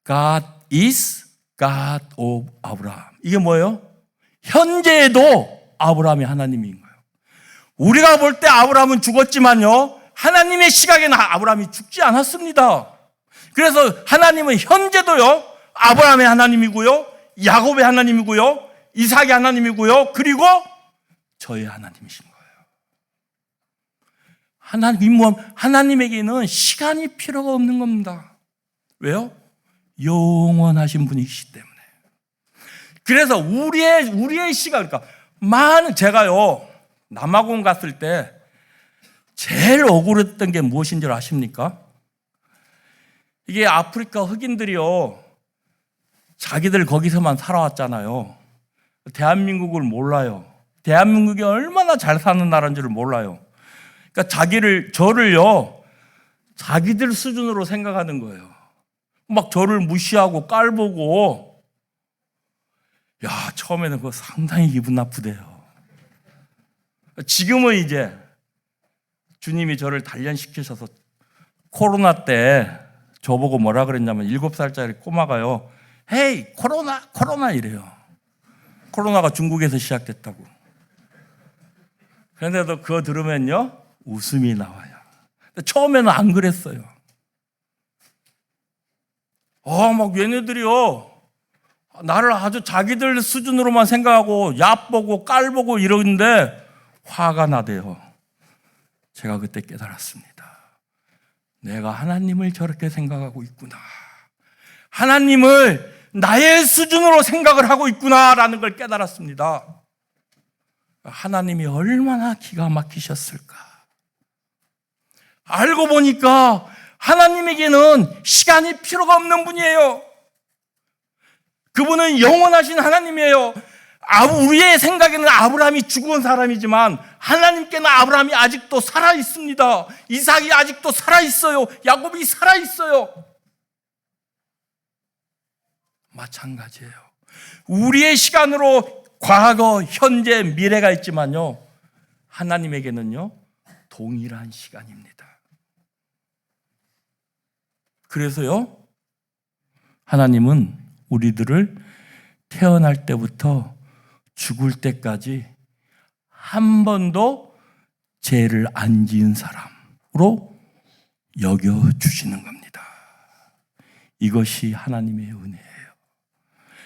God is God of Abraham. 이게 뭐예요? 현재에도 아브라함이 하나님인 거예요. 우리가 볼 때 아브라함은 죽었지만요, 하나님의 시각에는 아브라함이 죽지 않았습니다. 그래서 하나님은 현재도요, 아브라함의 하나님이고요, 야곱의 하나님이고요, 이삭의 하나님이고요, 그리고 저의 하나님이신 거예요. 하나님에게는 시간이 필요가 없는 겁니다. 왜요? 영원하신 분이시기 때문에. 그래서 우리의 시간, 그러니까 제가요, 남아공 갔을 때 제일 억울했던 게 무엇인 줄 아십니까? 이게 아프리카 흑인들이요, 자기들 거기서만 살아왔잖아요. 대한민국을 몰라요. 대한민국이 얼마나 잘 사는 나라인 줄 몰라요. 그러니까 저를요, 자기들 수준으로 생각하는 거예요. 막 저를 무시하고 깔보고, 야, 처음에는 그거 상당히 기분 나쁘대요. 지금은 이제 주님이 저를 단련시키셔서 코로나 때 저보고 뭐라 그랬냐면 7살짜리 꼬마가요, 헤이 코로나 이래요. 코로나가 중국에서 시작됐다고. 그런데도 그거 들으면요, 웃음이 나와요. 처음에는 안 그랬어요. 막 얘네들이요, 나를 아주 자기들 수준으로만 생각하고 얕보고 깔보고 이러는데 화가 나대요. 제가 그때 깨달았습니다. 내가 하나님을 저렇게 생각하고 있구나. 하나님을 나의 수준으로 생각을 하고 있구나라는 걸 깨달았습니다. 하나님이 얼마나 기가 막히셨을까. 알고 보니까 하나님에게는 시간이 필요가 없는 분이에요. 그분은 영원하신 하나님이에요. 우리의 생각에는 아브라함이 죽은 사람이지만 하나님께는 아브라함이 아직도 살아있습니다. 이삭이 아직도 살아있어요. 야곱이 살아있어요. 마찬가지예요. 우리의 시간으로 과거, 현재, 미래가 있지만요, 하나님에게는요 동일한 시간입니다. 그래서요 하나님은 우리들을 태어날 때부터 죽을 때까지 한 번도 죄를 안 지은 사람으로 여겨주시는 겁니다. 이것이 하나님의 은혜예요.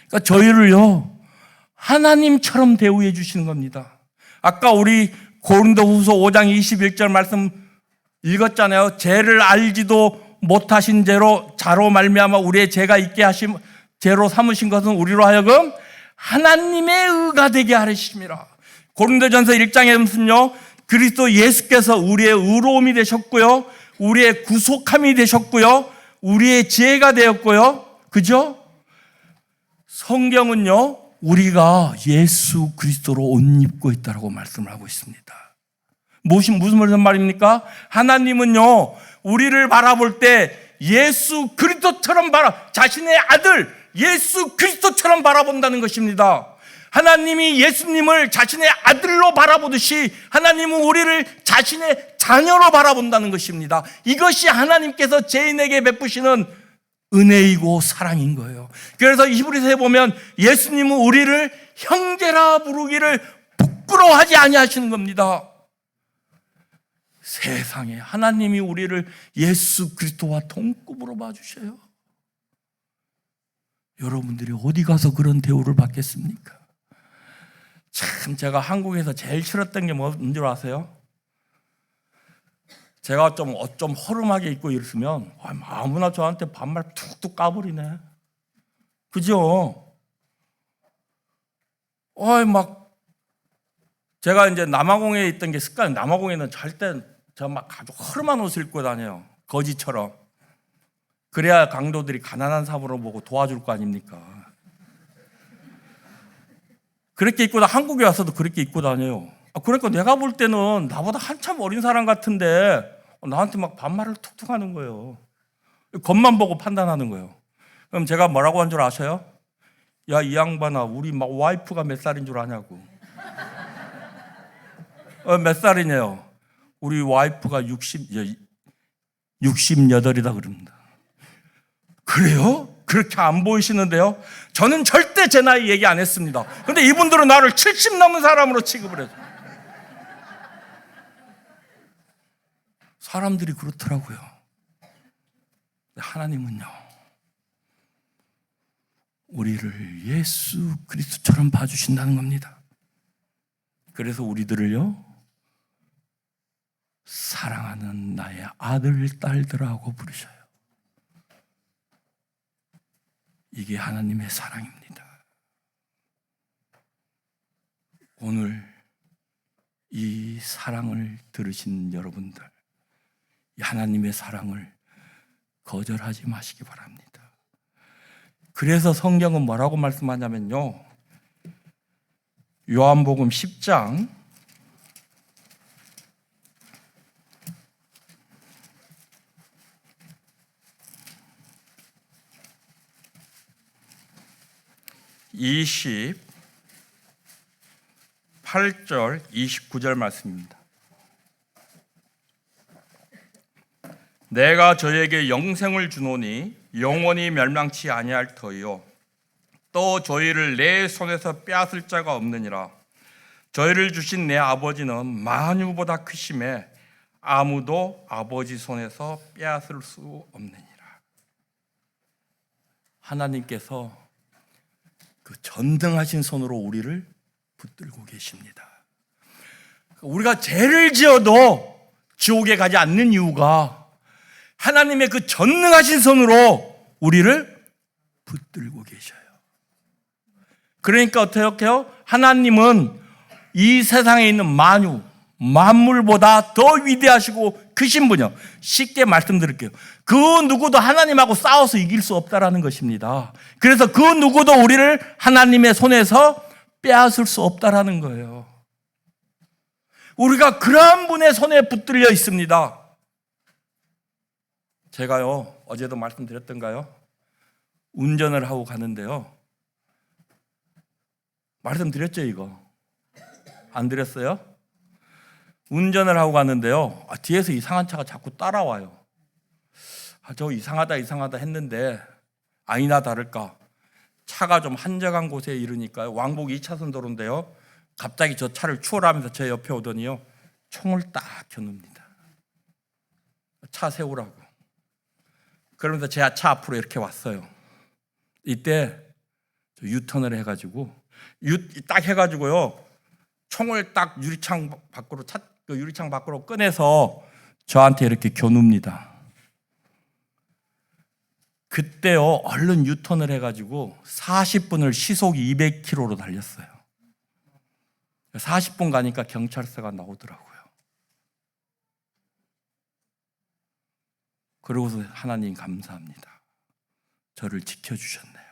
그러니까 저희를요 하나님처럼 대우해 주시는 겁니다. 아까 우리 고린도후서 5장 21절 말씀 읽었잖아요. 죄를 알지도 못하신 자로 말미암아 우리의 죄가 있게 하심 죄로 삼으신 것은 우리로 하여금 하나님의 의가 되게 하리심이라. 고린도전서 1장에 보면요 그리스도 예수께서 우리의 의로움이 되셨고요, 우리의 구속함이 되셨고요, 우리의 지혜가 되었고요. 그죠? 성경은요 우리가 예수 그리스도로 옷 입고 있다고 말씀을 하고 있습니다. 무슨 말입니까? 하나님은요 우리를 바라볼 때 예수 그리스도처럼 자신의 아들 예수 그리스도처럼 바라본다는 것입니다. 하나님이 예수님을 자신의 아들로 바라보듯이 하나님은 우리를 자신의 자녀로 바라본다는 것입니다. 이것이 하나님께서 죄인에게 베푸시는 은혜이고 사랑인 거예요. 그래서 히브리서에 보면 예수님은 우리를 형제라 부르기를 부끄러워하지 아니하시는 겁니다. 세상에 하나님이 우리를 예수 그리스도와 동급으로 봐주셔요. 여러분들이 어디 가서 그런 대우를 받겠습니까? 참 제가 한국에서 제일 싫었던 게 뭔 줄 아세요? 제가 좀 허름하게 입고 이랬으면 아무나 저한테 반말 툭툭 까버리네. 그죠? 제가 이제 남아공에 있던 게 습관이, 남아공에는 절대 저 막 아주 허름한 옷을 입고 다녀요. 거지처럼. 그래야 강도들이 가난한 사람으로 보고 도와줄 거 아닙니까? 그렇게 입고 한국에 와서도 그렇게 입고 다녀요. 그러니까 내가 볼 때는 나보다 한참 어린 사람 같은데 나한테 막 반말을 툭툭 하는 거예요. 겉만 보고 판단하는 거예요. 그럼 제가 뭐라고 한 줄 아셔요? 야, 이 양반아, 우리 막 와이프가 몇 살인 줄 아냐고. 몇 살이냐요? 우리 와이프가 68이다 그럽니다. 그래요? 그렇게 안 보이시는데요? 저는 절대 제 나이 얘기 안 했습니다. 근데 이분들은 나를 70 넘은 사람으로 취급을 해요. 사람들이 그렇더라고요. 하나님은요, 우리를 예수 그리스도처럼 봐주신다는 겁니다. 그래서 우리들을요, 사랑하는 나의 아들, 딸들하고 부르셔요. 이게 하나님의 사랑입니다. 오늘 이 사랑을 들으신 여러분들, 이 하나님의 사랑을 거절하지 마시기 바랍니다. 그래서 성경은 뭐라고 말씀하냐면요, 요한복음 10장 28절 29절 말씀입니다. 내가 저에게 영생을 주노니 영원히 멸망치 아니할 터이요 또 저희를 내 손에서 빼앗을 자가 없느니라. 저희를 주신 내 아버지는 만유보다 크심에 아무도 아버지 손에서 빼앗을 수 없느니라. 하나님께서 그 전등하신 손으로 우리를 붙들고 계십니다. 우리가 죄를 지어도 지옥에 가지 않는 이유가 하나님의 그 전능하신 손으로 우리를 붙들고 계셔요. 그러니까 어떻게 해요? 하나님은 이 세상에 있는 만유, 만물보다 더 위대하시고 크신 분이요. 쉽게 말씀드릴게요. 그 누구도 하나님하고 싸워서 이길 수 없다라는 것입니다. 그래서 그 누구도 우리를 하나님의 손에서 빼앗을 수 없다라는 거예요. 우리가 그러한 분의 손에 붙들려 있습니다. 제가요, 어제도 말씀드렸던가요? 운전을 하고 가는데요. 말씀드렸죠, 이거? 안 드렸어요? 운전을 하고 가는데요. 뒤에서 이상한 차가 자꾸 따라와요. 저 이상하다 했는데 아니나 다를까 차가 좀 한적한 곳에 이르니까요. 왕복 2차선 도로인데요. 갑자기 저 차를 추월하면서 제 옆에 오더니요. 총을 딱 겨눕니다. 차 세우라고. 그러면서 제 차 앞으로 이렇게 왔어요. 이때 유턴을 해가지고 딱 해가지고요. 총을 딱 유리창 밖으로 꺼내서 저한테 이렇게 겨눕니다. 그때요, 얼른 유턴을 해가지고 40분을 시속 200km로 달렸어요. 40분 가니까 경찰서가 나오더라고요. 그러고서 하나님 감사합니다. 저를 지켜주셨네요.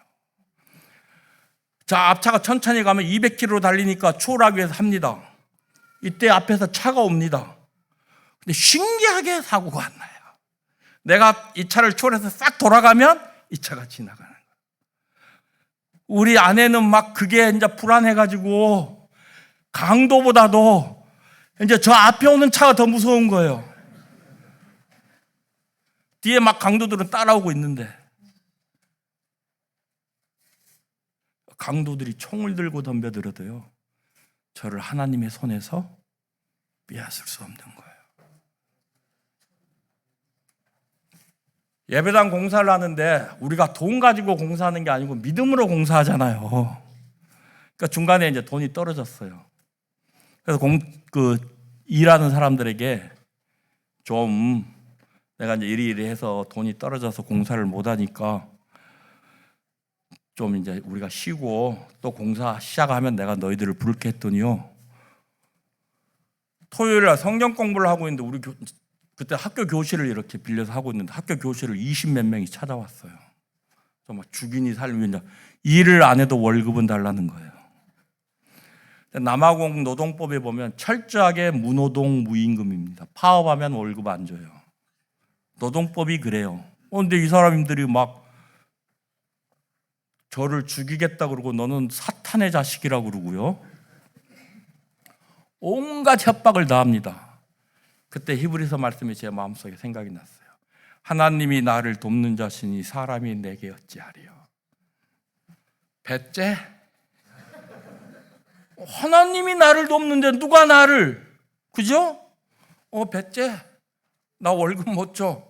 자, 앞차가 천천히 가면 200km로 달리니까 추월하기 위해서 합니다. 이때 앞에서 차가 옵니다. 근데 신기하게 사고가 안 나요. 내가 이 차를 추월해서 싹 돌아가면 이 차가 지나가는 거예요. 우리 아내는 막 그게 이제 불안해가지고 강도보다도 이제 저 앞에 오는 차가 더 무서운 거예요. 뒤에 막 강도들은 따라오고 있는데 강도들이 총을 들고 덤벼들어도요, 저를 하나님의 손에서 빼앗을 수 없는 거예요. 예배당 공사를 하는데 우리가 돈 가지고 공사하는 게 아니고 믿음으로 공사하잖아요. 그러니까 중간에 이제 돈이 떨어졌어요. 그래서 일하는 사람들에게 좀 내가 이제 이리 해서 돈이 떨어져서 공사를 못 하니까 좀 이제 우리가 쉬고 또 공사 시작하면 내가 너희들을 부를게 했더니요. 토요일날 성경 공부를 하고 있는데 우리 그때 학교 교실을 이렇게 빌려서 하고 있는데 학교 교실을 20몇 명이 찾아왔어요. 정말 죽이니 살리니 일을 안 해도 월급은 달라는 거예요. 남아공 노동법에 보면 철저하게 무노동 무임금입니다. 파업하면 월급 안 줘요. 노동법이 그래요. 근데 이 사람들이 막 저를 죽이겠다 그러고 너는 사탄의 자식이라고 그러고요. 온갖 협박을 다 합니다. 그때 히브리서 말씀이 제 마음속에 생각이 났어요. 하나님이 나를 돕는 자신이 사람이 내게 어찌하리요. 배째? 하나님이 나를 돕는데 누가 나를, 그죠? 배째? 나 월급 못 줘.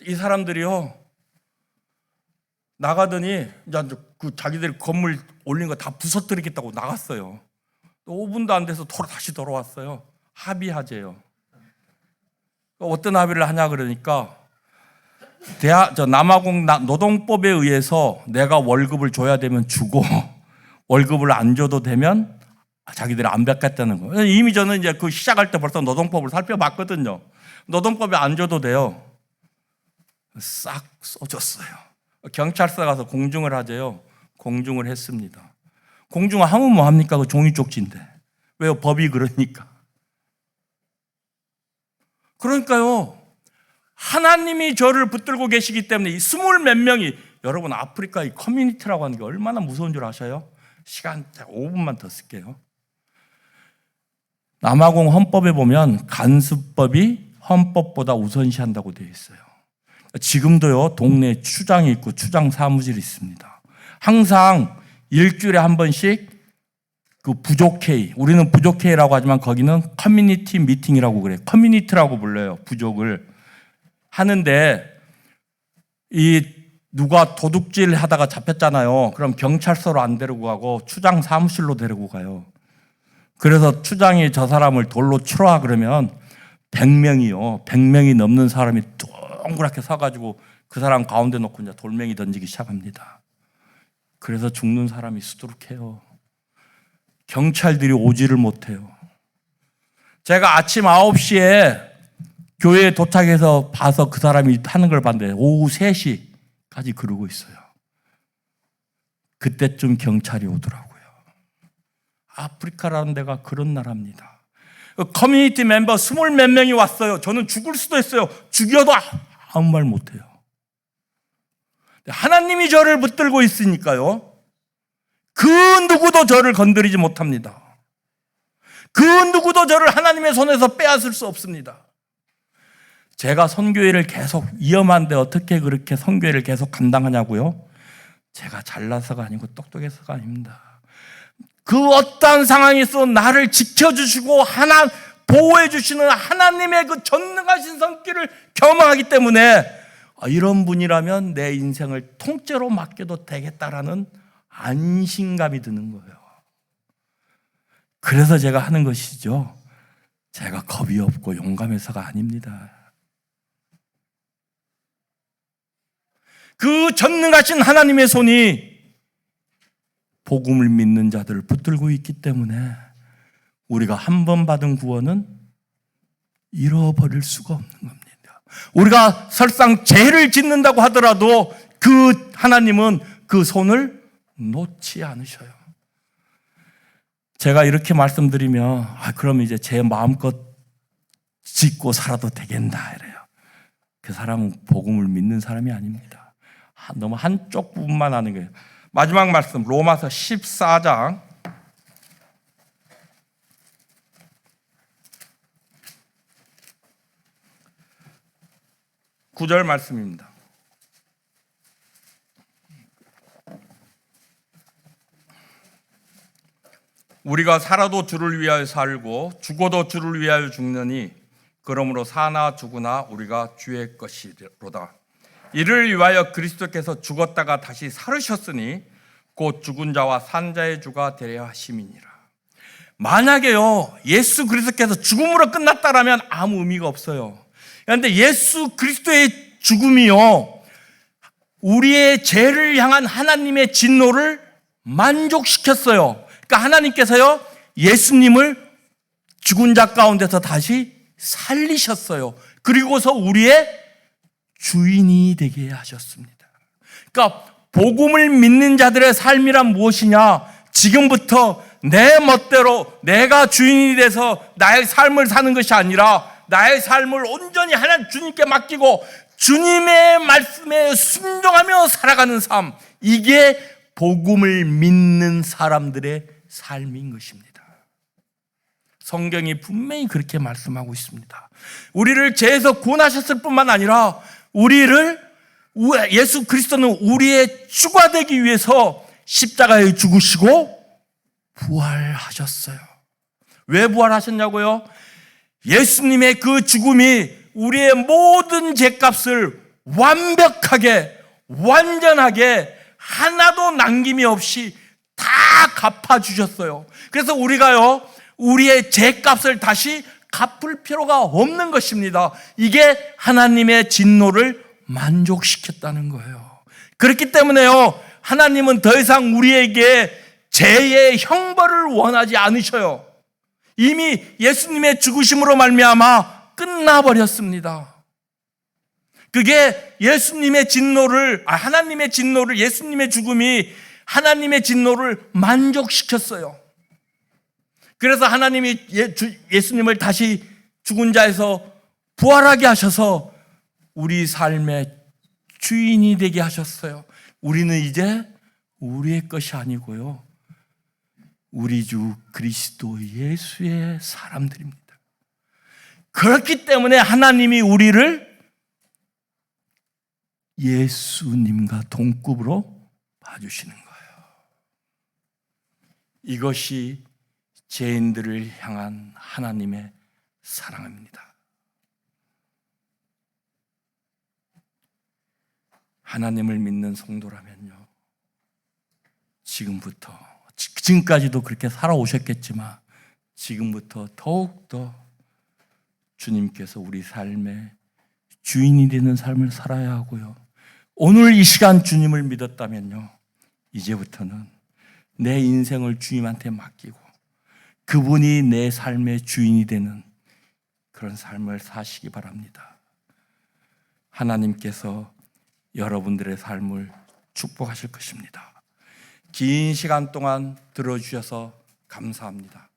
이 사람들이요. 나가더니 이제 그 자기들 건물 올린 거 다 부서뜨리겠다고 나갔어요. 또 5분도 안 돼서 다시 돌아왔어요. 합의하재요. 어떤 합의를 하냐 그러니까 남아공 노동법에 의해서 내가 월급을 줘야 되면 주고 월급을 안 줘도 되면 자기들이 안 받겠다는 거예요. 이미 저는 이제 그 시작할 때 벌써 노동법을 살펴봤거든요. 노동법에 안 줘도 돼요. 싹 써줬어요. 경찰서 가서 공증을 하재요. 공증을 했습니다. 공증을 하면 뭐합니까? 그 종이 쪽지인데. 왜요? 법이 그러니까. 그러니까요. 하나님이 저를 붙들고 계시기 때문에 이 20몇 명이, 여러분 아프리카 이 커뮤니티라고 하는 게 얼마나 무서운 줄 아셔요? 시간 5분만 더 쓸게요. 남아공 헌법에 보면 간수법이 헌법보다 우선시한다고 되어 있어요. 지금도요, 동네에 추장이 있고 추장 사무실이 있습니다. 항상 일주일에 한 번씩 그 부족회의, 우리는 부족회의라고 하지만 거기는 커뮤니티 미팅이라고 그래요. 커뮤니티라고 불러요, 부족을. 하는데 누가 도둑질 하다가 잡혔잖아요. 그럼 경찰서로 안 데리고 가고 추장 사무실로 데리고 가요. 그래서 추장이 저 사람을 돌로 치러와 그러면 100명이 넘는 사람이 동그랗게 서가지고 그 사람 가운데 놓고 이제 돌멩이 던지기 시작합니다. 그래서 죽는 사람이 수두룩해요. 경찰들이 오지를 못해요. 제가 아침 9시에 교회에 도착해서 봐서 그 사람이 하는 걸 봤는데 오후 3시까지 그러고 있어요. 그때쯤 경찰이 오더라고요. 아프리카라는 데가 그런 나라입니다. 커뮤니티 멤버 20 몇 명이 왔어요. 저는 죽을 수도 있어요. 죽여도 아무 말 못해요. 하나님이 저를 붙들고 있으니까요. 그 누구도 저를 건드리지 못합니다. 그 누구도 저를 하나님의 손에서 빼앗을 수 없습니다. 제가 선교회를 계속 위험한데 어떻게 그렇게 선교회를 계속 감당하냐고요? 제가 잘나서가 아니고 똑똑해서가 아닙니다. 그 어떠한 상황에서 나를 지켜주시고 보호해 주시는 하나님의 그 전능하신 손길을 경험하기 때문에 이런 분이라면 내 인생을 통째로 맡겨도 되겠다라는 안심감이 드는 거예요. 그래서 제가 하는 것이죠. 제가 겁이 없고 용감해서가 아닙니다. 그 전능하신 하나님의 손이 복음을 믿는 자들을 붙들고 있기 때문에 우리가 한 번 받은 구원은 잃어버릴 수가 없는 겁니다. 우리가 설상 죄를 짓는다고 하더라도 그 하나님은 그 손을 놓지 않으셔요. 제가 이렇게 말씀드리면 그럼 이제 제 마음껏 짓고 살아도 되겠나 이래요. 그 사람은 복음을 믿는 사람이 아닙니다. 너무 한쪽 부분만 하는 거예요. 마지막 말씀 로마서 14장 9절 말씀입니다. 우리가 살아도 주를 위하여 살고 죽어도 주를 위하여 죽느니 그러므로 사나 죽으나 우리가 주의 것이로다. 이를 위하여 그리스도께서 죽었다가 다시 살으셨으니 곧 죽은 자와 산 자의 주가 되려 하심이니라. 만약에요 예수 그리스도께서 죽음으로 끝났다라면 아무 의미가 없어요. 그런데 예수 그리스도의 죽음이요 우리의 죄를 향한 하나님의 진노를 만족시켰어요. 그러니까 하나님께서요 예수님을 죽은 자 가운데서 다시 살리셨어요. 그리고서 우리의 주인이 되게 하셨습니다. 그러니까 복음을 믿는 자들의 삶이란 무엇이냐? 지금부터 내 멋대로 내가 주인이 돼서 나의 삶을 사는 것이 아니라 나의 삶을 온전히 하나님 주님께 맡기고 주님의 말씀에 순종하며 살아가는 삶, 이게 복음을 믿는 사람들의 삶인 것입니다. 성경이 분명히 그렇게 말씀하고 있습니다. 우리를 죄에서 구원하셨을 뿐만 아니라 예수 그리스도는 우리의 주가 되기 위해서 십자가에 죽으시고 부활하셨어요. 왜 부활하셨냐고요? 예수님의 그 죽음이 우리의 모든 죄값을 완벽하게 완전하게 하나도 남김이 없이 다 갚아주셨어요. 그래서 우리가요 우리의 죄값을 다시 갚을 필요가 없는 것입니다. 이게 하나님의 진노를 만족시켰다는 거예요. 그렇기 때문에요 하나님은 더 이상 우리에게 죄의 형벌을 원하지 않으셔요. 이미 예수님의 죽으심으로 말미암아 끝나버렸습니다. 그게 예수님의 진노를 하나님의 진노를 예수님의 죽음이 하나님의 진노를 만족시켰어요. 그래서 하나님이 예수님을 다시 죽은 자에서 부활하게 하셔서 우리 삶의 주인이 되게 하셨어요. 우리는 이제 우리의 것이 아니고요 우리 주 그리스도 예수의 사람들입니다. 그렇기 때문에 하나님이 우리를 예수님과 동급으로 봐주시는 거예요. 이것이 죄인들을 향한 하나님의 사랑입니다. 하나님을 믿는 성도라면요 지금까지도 그렇게 살아오셨겠지만 지금부터 더욱더 주님께서 우리 삶의 주인이 되는 삶을 살아야 하고요 오늘 이 시간 주님을 믿었다면요 이제부터는 내 인생을 주님한테 맡기고 그분이 내 삶의 주인이 되는 그런 삶을 사시기 바랍니다. 하나님께서 여러분들의 삶을 축복하실 것입니다. 긴 시간 동안 들어주셔서 감사합니다.